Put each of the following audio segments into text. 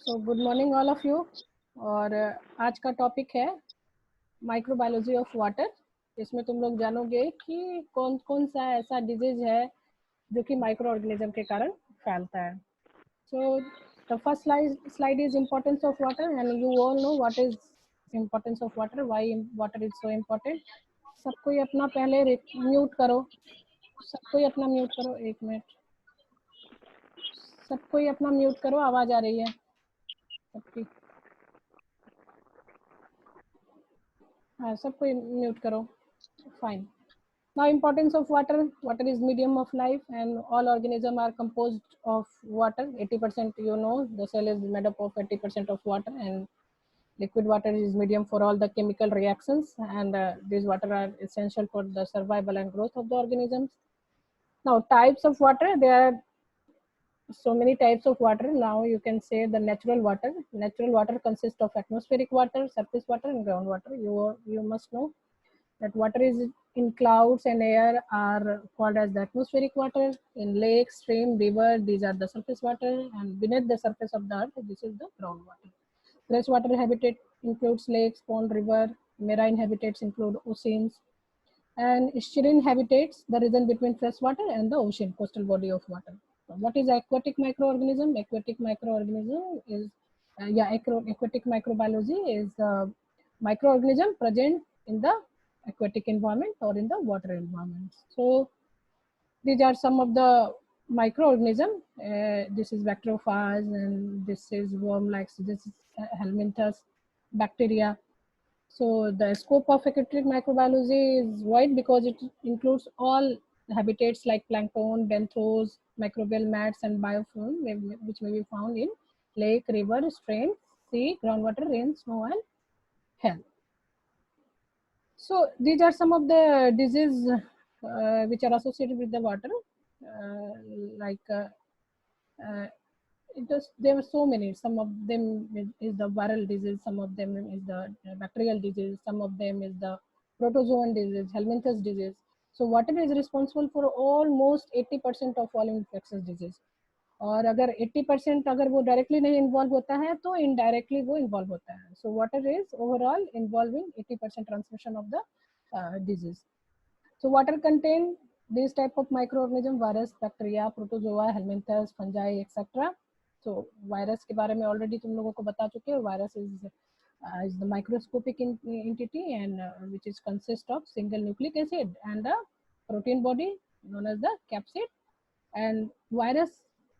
So good morning all of you. और आज का टॉपिक है माइक्रोबायोलॉजी ऑफ वाटर। इसमें तुम लोग जानोगे कि कौन कौन सा ऐसा डिजीज है जो कि माइक्रो ऑर्गेनिज्म के कारण फैलता है। So the first slide is importance of water, and you all know what is importance of water, why water is so important. सब कोई अपना पहले म्यूट करो, सब कोई अपना म्यूट करो, एक मिनट, सब कोई अपना म्यूट करो, आवाज आ रही है सबकी। हाँ, सब कोई म्यूट करो, fine. Now, importance of water. Water is medium of life, and all organisms are composed of water. 80%, you know, the cell is made up of 80% of water, and liquid water is medium for all the chemical reactions. And these water are essential for the survival and growth of the organisms. Now, types of water. There are so many types of water. Now, you can say the natural water. Natural water consists of atmospheric water, surface water, and groundwater. You must know that water is in clouds and air are called as the atmospheric water. In lakes, stream, river, these are the surface water, and beneath the surface of the earth, this is the groundwater. Freshwater habitat includes lakes, pond, river. Marine habitats include oceans, and estuarine habitats, the region between freshwater and the ocean, coastal body of water. So what is aquatic microorganism? Aquatic microorganism is aquatic microbiology is the microorganism present in the aquatic environment or in the water environment. So these are some of the microorganism. This is bacteriophage, and this is worm-like. So this is helminthes, bacteria. So the scope of aquatic microbiology is wide because it includes all habitats like plankton, benthos, microbial mats, and biofilm, which may be found in lake, river, stream, sea, groundwater, rain, snow, and hail. So these are some of the diseases which are associated with the water, uh, like there were so many. Some of them is the viral disease, some of them is the bacterial disease, some of them is the protozoan disease, helminthes disease. So water is responsible for almost 80% of all infectious disease. और अगर 80% अगर वो directly नहीं involve होता है तो indirectly वो involve होता है. So water is overall involving 80% transmission of the disease. So water contain these type of microorganism, virus, bacteria, protozoa, helminthes, fungi, etc. So virus के बारे में already तुम लोगों को बता चुके हो. Virus is the microscopic entity and which is consist of single nucleic acid and a protein body known as the capsid. And virus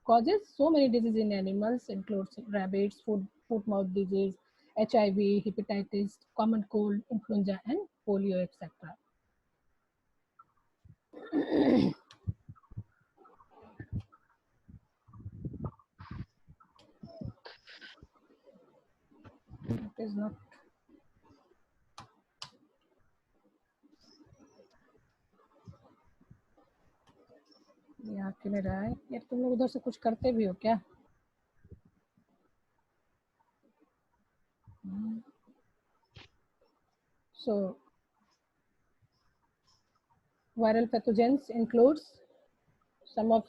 causes so many diseases in animals, includes rabbits, foot mouth disease, HIV, hepatitis, common cold, influenza, and polio, etc. It is not. यहाँ क्यों नहीं रहा है यार? तुम लोग उधर से कुछ करते भी हो क्या? So viral pathogens includes some of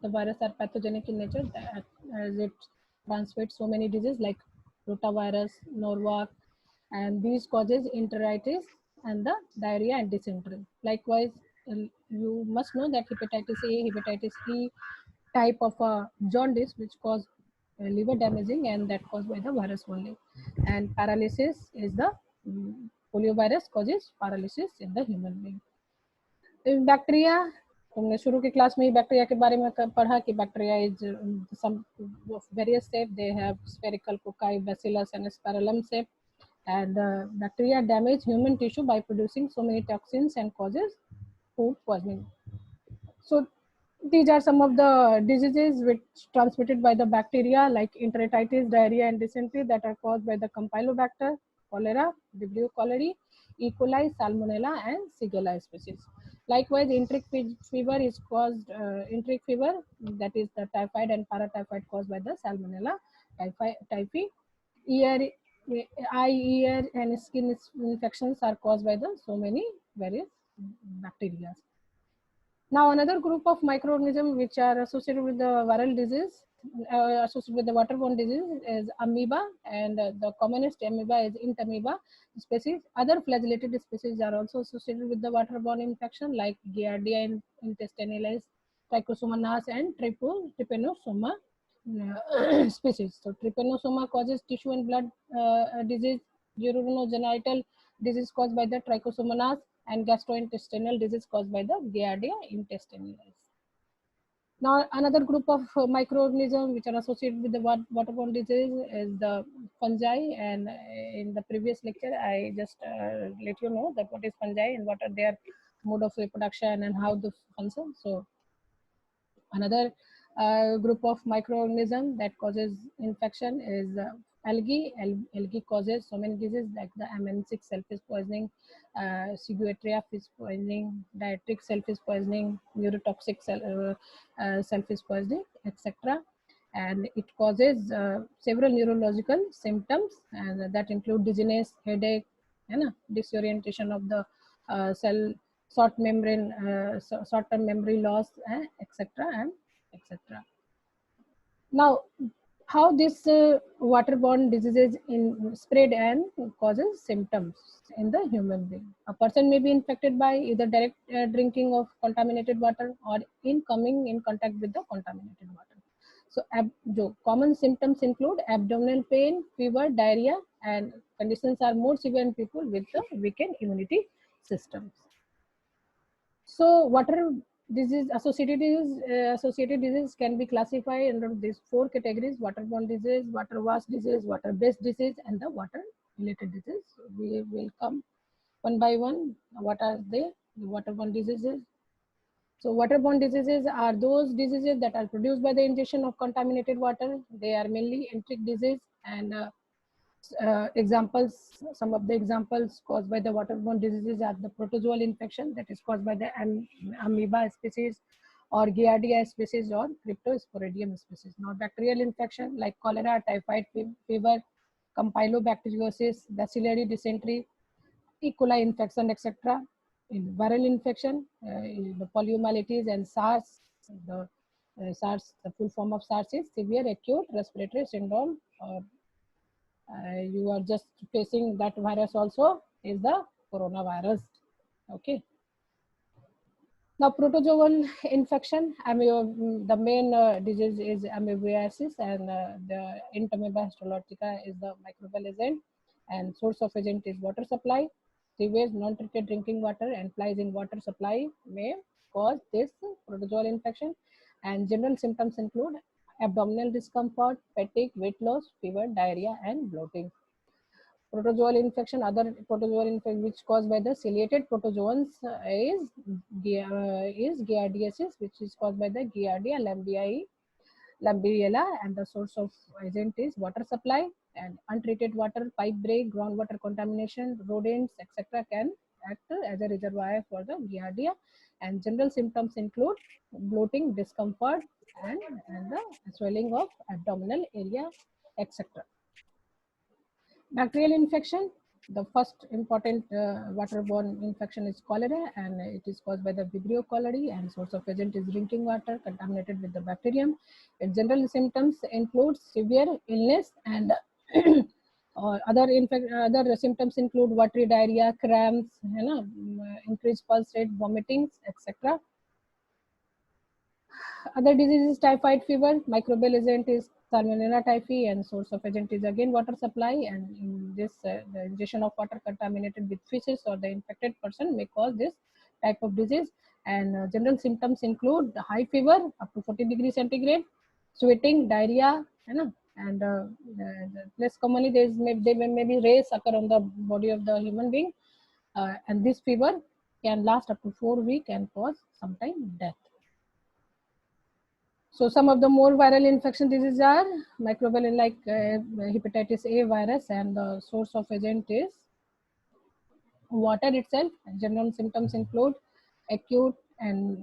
the virus are pathogenic in nature as it transmits so many diseases like rotavirus, norwalk, and these causes enteritis and the diarrhea and dysentery. Likewise, you must know that hepatitis A, hepatitis E type of jaundice which cause liver damaging, and that caused by the virus only. And paralysis is the poliovirus causes paralysis in the human being. Bacteria, तुमने शुरू की class में ही bacteria के बारे में पढ़ा कि bacteria is some various shape. They have spherical, cocci, bacillus and spirillum shape. And bacteria damage human tissue by producing so many toxins and causes food poisoning. So these are some of the diseases which transmitted by the bacteria like enteritis, diarrhea, and dysentery that are caused by the Campylobacter, cholera, Vibrio cholerae, E. coli, Salmonella, and Shigella species. Likewise, enteric fever is caused, enteric fever, that is the typhoid and paratyphoid caused by the Salmonella typhi. Ear, eye, ear, and skin infections are caused by the so many various bacteria. Now another group of microorganisms which are associated with the viral disease associated with the waterborne disease is amoeba, and the commonest amoeba is int amoeba species. Other flagellated species are also associated with the waterborne infection, like Giardia intestinalis, Trichomonas, and Trypanosoma species. So Trypanosoma causes tissue and blood disease, urinogenital disease caused by the Trichomonas, and gastrointestinal disease caused by the Giardia intestinalis. Now, another group of microorganisms which are associated with the waterborne disease is the fungi. And in the previous lecture, I just let you know that what is fungi and what are their mode of reproduction and how they function. So, another group of microorganisms that causes infection is algae. Algae causes so many diseases like the ammoniac shellfish poisoning, Ciguatera fish poisoning, dietetic shellfish poisoning, neurotoxic shellfish poisoning, etc. And it causes several neurological symptoms, and that include dizziness, headache, and disorientation of the cell, short-term memory loss, etc. and etc. Now, how this waterborne diseases spread and causes symptoms in the human being. A person may be infected by either direct drinking of contaminated water or in coming in contact with the contaminated water. So, common symptoms include abdominal pain, fever, diarrhea, and conditions are more severe in people with the weakened immunity systems. So, water disease associated disease can be classified under these four categories: waterborne disease, water wash disease, water-based disease, and the water-related disease. We will come one by one. What are they? The waterborne diseases. So, waterborne diseases are those diseases that are produced by the ingestion of contaminated water. They are mainly enteric disease, and examples, some of the examples caused by the waterborne diseases are the protozoal infection that is caused by the amoeba species, or Giardia species, or Cryptosporidium species. Now, bacterial infection like cholera, typhoid fever, campylobacteriosis, bacillary dysentery, E. coli infection, etc. In viral infection, the poliomyelitis and SARS. The SARS, the full form of SARS is severe acute respiratory syndrome. You are just facing that virus also is the coronavirus. Okay. Now, protozoal infection, the main disease is amoebiasis, and the Entamoeba histolytica is the microbial agent, and source of agent is water supply. Sewage, non-treated drinking water, and flies in water supply may cause this protozoal infection. And general symptoms include abdominal discomfort, fatigue, weight loss, fever, diarrhea, and bloating. Protozoal infection, other protozoal infection which caused by the ciliated protozoans is giardiasis, which is caused by the Giardia lambiella, and the source of agent is water supply. And untreated water, pipe break, groundwater contamination, rodents, etc. can act as a reservoir for the Giardia. And general symptoms include bloating, discomfort, and the swelling of abdominal area, etc. Bacterial infection, the first important waterborne infection is cholera, and it is caused by the Vibrio cholerae, and source of agent is drinking water contaminated with the bacterium. And general symptoms include severe illness, and other symptoms include watery diarrhea, cramps, increased pulse rate, vomitings, etc. Other diseases, typhoid fever, microbial agent is Salmonella typhi, and source of agent is again water supply. And in this, the ingestion of water contaminated with feces or the infected person may cause this type of disease. And general symptoms include the high fever up to 40 degrees centigrade, sweating, diarrhea, and less commonly there may be rays occur on the body of the human being, and this fever can last up to 4 weeks and cause sometimes death. So some of the more viral infection diseases are microbial, like hepatitis A virus, and the source of agent is water itself. And general symptoms include acute and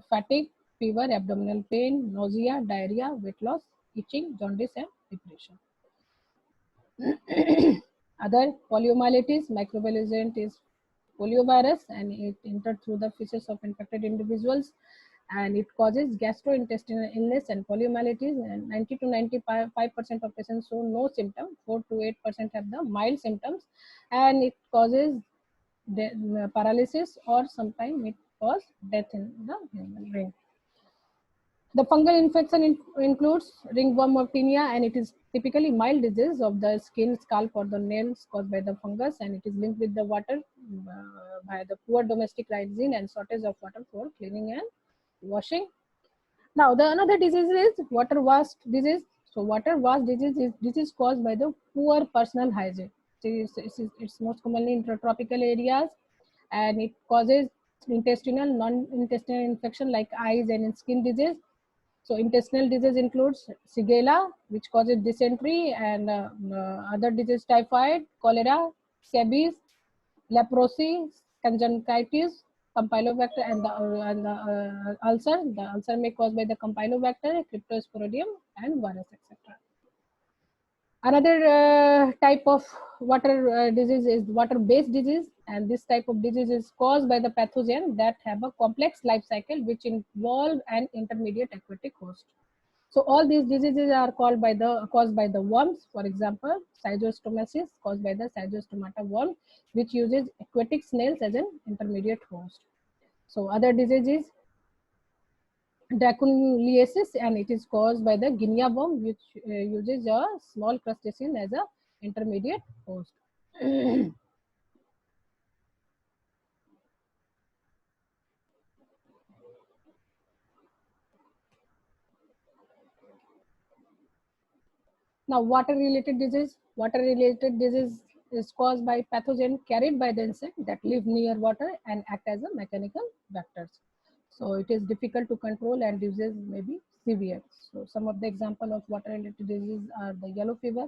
fatigue, fever, abdominal pain, nausea, diarrhea, weight loss, itching, jaundice, and depression. Other poliomyelitis, microbial agent is poliovirus, and it entered through the feces of infected individuals. and it causes gastrointestinal illness and poliomyelitis, and 90 to 95% of patients show no symptom, 4 to 8% have the mild symptoms, and it causes paralysis or sometimes it causes death in the human being. The fungal infection includes ringworm or tinea, and it is typically mild disease of the skin, scalp, or the nails caused by the fungus, and it is linked with the water by the poor domestic hygiene and shortage of water for cleaning and washing. Now, the another disease is water washed disease. So, water washed disease is disease caused by the poor personal hygiene. It's most commonly in tropical areas, and it causes intestinal, non-intestinal infection like eyes and skin disease. So intestinal disease includes Shigella, which causes dysentery, and other disease typhoid, cholera, scabies, leprosy, conjunctivitis, Campylobacter, and the ulcer. The ulcer may caused by the Campylobacter, Cryptosporidium, and virus, etc. Another type of water disease is water-based disease, and this type of disease is caused by the pathogen that have a complex life cycle which involve an intermediate aquatic host. So all these diseases are caused by the worms. For example, Schistosomiasis caused by the Schistostomata worm, which uses aquatic snails as an intermediate host. So other diseases, Dracunculiasis, and it is caused by the Guinea worm, which uses a small crustacean as a intermediate host. Now, water-related disease. Water-related disease is caused by pathogen carried by the insect that live near water and act as a mechanical vectors. So it is difficult to control and disease may be severe. So some of the example of water-related disease are the yellow fever.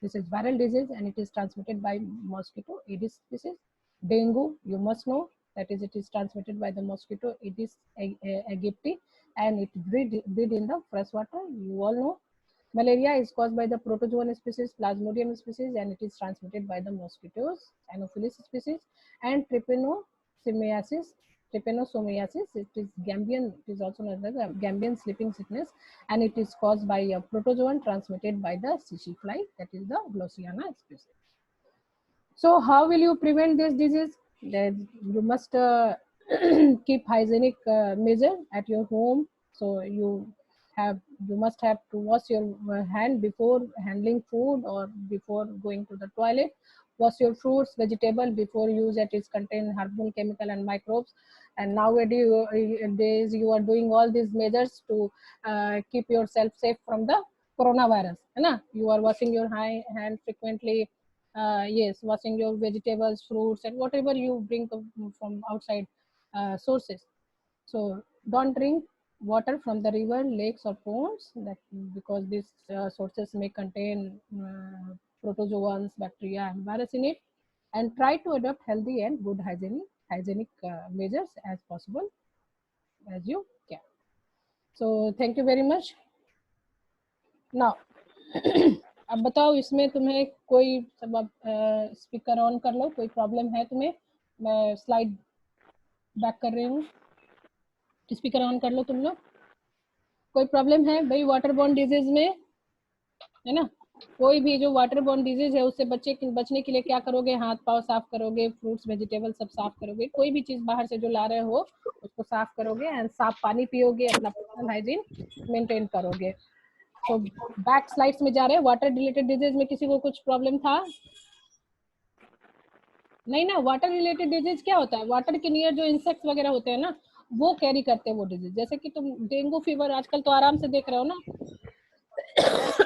This is viral disease and it is transmitted by mosquito Aedes species. Dengue, you must know, that is, it is transmitted by the mosquito Aedes aegypti, and it breed in the fresh water. You all know. Malaria is caused by the protozoan species, Plasmodium species, and it is transmitted by the mosquitoes, Anopheles species, and trypanosomiasis. Trypanosomiasis, it is Gambian, it is also known as Gambian sleeping sickness, and it is caused by a protozoan transmitted by the tsetse fly, that is the Glossiana species. So, how will you prevent this disease? Then you must keep hygienic measure at your home. So you must have to wash your hand before handling food or before going to the toilet. Wash your fruits, vegetable before use, that is contain harmful chemical and microbes. And nowadays you are doing all these measures to keep yourself safe from the coronavirus. You are washing your hand frequently. Yes, washing your vegetables, fruits, and whatever you bring from outside sources. So don't drink water from the river, lakes, or ponds, that because these sources may contain protozoans, bacteria, and virus in it. And try to adopt healthy and good hygienic measures as possible as you can. So thank you very much. Now अब बताओ, इसमें तुम्हें कोई सब speaker on कर लो, कोई problem है तुम्हें? मैं स्लाइड बैक कर रही हूँ, स्पीकर ऑन कर लो तुम लोग। कोई प्रॉब्लम है भाई वाटर बॉर्न डिजीज में, है ना? कोई भी जो वाटर बॉर्न डिजीज है उससे बचने के लिए क्या करोगे? हाथ पाँव साफ करोगे, फ्रूट्स वेजिटेबल सब साफ करोगे, कोई भी चीज बाहर से जो ला रहे हो उसको साफ करोगे, एंड साफ पानी पियोगे, अपना पर्सनल हाइजीन मेंटेन करोगे। तो बैक स्लाइड्स में जा रहे हैं। वाटर रिलेटेड डिजीज में किसी को कुछ प्रॉब्लम था? नहीं ना। वाटर रिलेटेड डिजीज क्या होता है? वाटर के नियर जो इंसेक्ट्स वगैरह होते हैं ना, वो कैरी करते हैं वो डिजीज। जैसे कि तुम डेंगू फीवर आजकल तो आराम से देख रहे हो ना।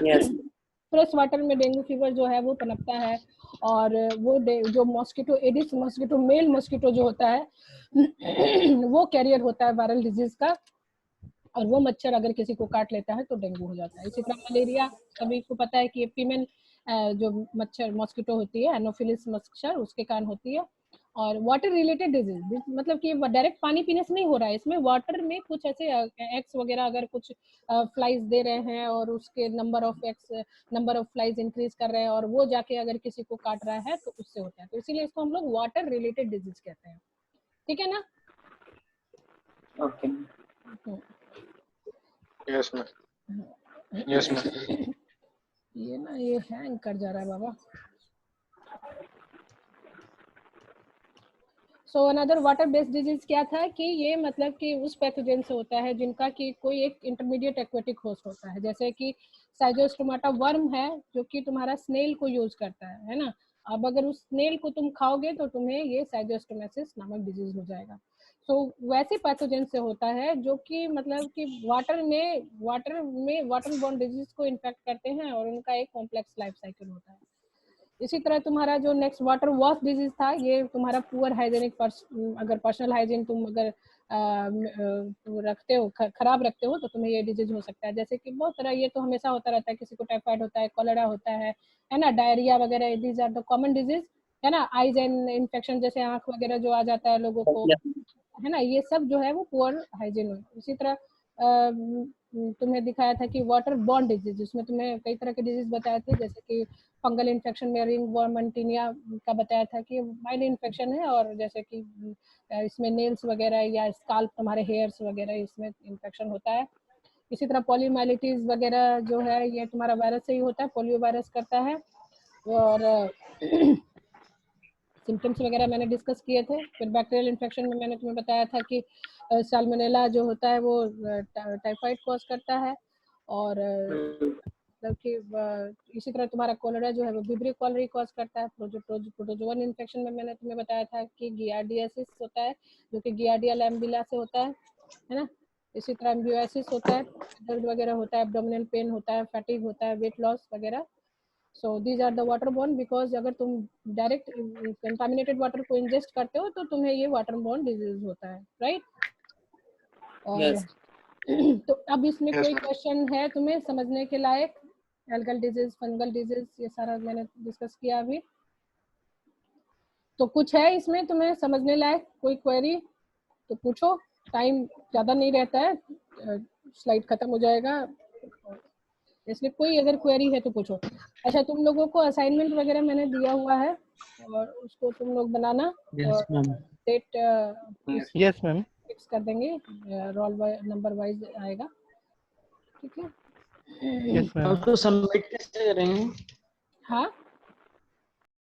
yes. फ्रेश वाटर में डेंगू फीवर जो है वो पनपता है, और वो जो mosquito aedes mosquito male mosquito जो होता है वो कैरियर होता है वायरल डिजीज का, और वो मच्छर अगर किसी को काट लेता है तो डेंगू हो जाता है। इसी तरह मलेरिया, सभी को पता है कि ये फीमेल जो मच्छर मॉस्किटो होती है, एनोफिलिस मच्छर, उसके कारण होती है। और वाटर रिलेटेड डिजीज मतलब कि डायरेक्ट पानी पीने से नहीं हो रहा है, इसमें वाटर में कुछ ऐसे एक्स वगैरह अगर कुछ फ्लाइज दे रहे हैं और उसके नंबर ऑफ फ्लाइज इंक्रीज कर रहे हैं और वो जाके अगर किसी को काट रहा है तो उससे होता है। तो इसीलिए इसको हम लोग वाटर रिलेटेड डिजीज कहते हैं। ठीक है ना? Okay. Yes ma'am, yes ma'am. ये ना ये हैंग कर जा रहा है बाबा। So another water based disease क्या था कि ये मतलब कि उस पैथोजन से होता है जिनका कि कोई एक इंटरमीडिएट एक्वेटिक होस्ट होता है, जैसे कि साइजोस्टोमाटा वर्म है जो कि तुम्हारा स्नेल को यूज करता है ना। अब अगर उस स्नेल को तुम खाओगे तो तुम्हें ये साइजोस्टोमेसिस नामक डिजीज हो जाएगा। तो वैसे पैथोजन से होता है जो कि मतलब कि वाटर बोर्न डिजीज को इन्फेक्ट करते हैं और उनका एक कॉम्प्लेक्स लाइफ साइकिल होता है। इसी तरह तुम्हारा जो नेक्स्ट वाटर वॉश डिजीज था, ये तुम्हारा पुअर हाइजेनिक अगर पर्सनल हाइजीन तुम अगर रखते हो, खराब रखते हो, तो तुम्हें ये डिजीज हो सकता है। जैसे कि बहुत तरह, ये तो हमेशा होता रहता है, किसी को टाइफाइड होता है, कॉलेरा होता है ना, डायरिया वगैरह, these are the common disease है ना। आइज एंड इन्फेक्शन जैसे आंख वगैरह जो आ जाता है लोगों को, है ना, ये सब जो है वो पुअर हाइजीन है। इसी तरह तुम्हें दिखाया था कि वाटर बॉर्न डिजीज, जिसमें तुम्हें कई तरह के डिजीज बताए थे, जैसे कि फंगल इन्फेक्शन में रिंग वर्म मंटीनिया का बताया था कि माइल्ड इन्फेक्शन है, और जैसे कि इसमें नेल्स वगैरह या स्काल्प, तुम्हारे हेयर्स वगैरह, इसमें इन्फेक्शन होता है। इसी तरह पॉलीमाइलिटिस वगैरह जो है ये तुम्हारा वायरस से ही होता है, पोलियो वायरस करता है। और सिम्टम्स वगैरह मैंने डिस्कस किए थे। फिर बैक्टीरियल इन्फेक्शन में मैंने तुम्हें बताया था कि साल्मोनेला जो होता है वो टाइफाइड कॉज करता है। और मतलब कि इसी तरह तुम्हारा कोलेरा जो है वो विब्रियो कॉलरी कॉज करता है। प्रोटोजोवन इन्फेक्शन में मैंने तुम्हें बताया था कि गियार्डियासिस होता है, जो कि गियार्डिया लैम्बिला से होता है ना। इसी तरह एम्बियोसिस होता है, दर्द वगैरह होता है, एब्डोमिनल पेन होता है, फैटिग होता है, वेट लॉस वगैरह। So these are the water borne, because अगर तुम डायरेक्ट कंटामिनेटेड वाटर को इंजेस्ट करते हो तो तुम्हें ये वाटर बोर्न डिजीज होता है, राइट। और Yes. तो अब इसमें Yes, कोई ma'am. क्वेश्चन है तुम्हें समझने के लायक? एल्गल डिजीज, फंगल डिजीज, ये सारा मैंने डिस्कस किया अभी। तो कुछ है इसमें तुम्हें समझने लायक, कोई क्वेरी तो पूछो, टाइम ज़्यादा नहीं रहता है, स्लाइड खत्म हो जाएगा, इसलिए कोई अगर क्वेरी है तो पूछो। अच्छा, तुम लोगों को असाइनमेंट वगैरह मैंने दिया हुआ है और उसको तुम लोग बनाना, Yes, और ma'am. Date Yes, ma'am. Fix कर देंगे, रोल नंबर वाइज आएगा, ठीक है। Yes, ma'am. तो सबमिट कैसे करेंगे? हाँ